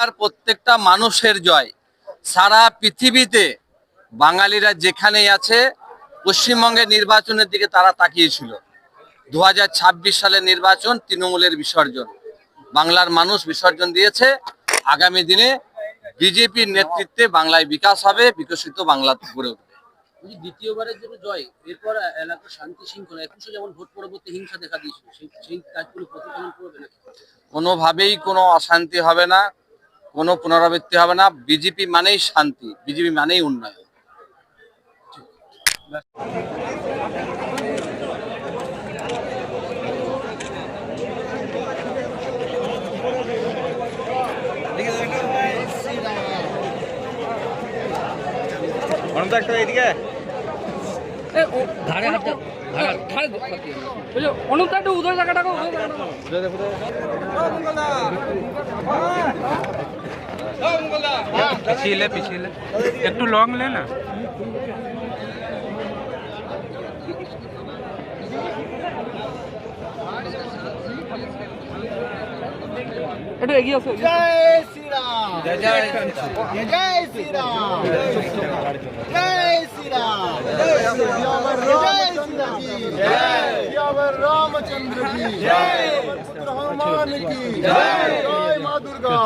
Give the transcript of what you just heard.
আর প্রত্যেকটা মানুষের জয়। সারা পৃথিবীতে বাঙালিরা যেখানেই আছে পশ্চিমবঙ্গের নির্বাচনের দিকে তারা তাকিয়েছিল। 2026 সালের নির্বাচন তৃণমূলের বিসর্জন, বাংলার মানুষ বিসর্জন দিয়েছে। আগামী দিনে বিজেপির নেতৃত্বে বাংলায় বিকাশ হবে, বিকশিত বাংলা গড়ে উঠবে। দ্বিতীয়বারের জন্য জয়, এরপর এলাকার শান্তি শৃঙ্খলা 21-এ যেমন ভোট পরবর্তী হিংসা দেখা দিয়েছিল, সেই কাজগুলো প্রতিফলন করবে নাকি? কোনোভাবেই কোনো অশান্তি হবে না, কোনো পুনরাবৃত্তি হবে না। বিজেপি মানেই শান্তি, বিজেপি মানেই উন্নয়ন। এদিকে পিছিয়ে একটু লং লে না। একটু এগিয়ে আসো। জয় শ্রীরাম, জয় জয় শ্রীরাম, জয় শ্রীরাম, জয় শ্রীরাম, জয় রামচন্দ্র কি জয়, জয় রামচন্দ্র কি জয়, পুত্র হনুমান কি জয়, জয় মা দুর্গা।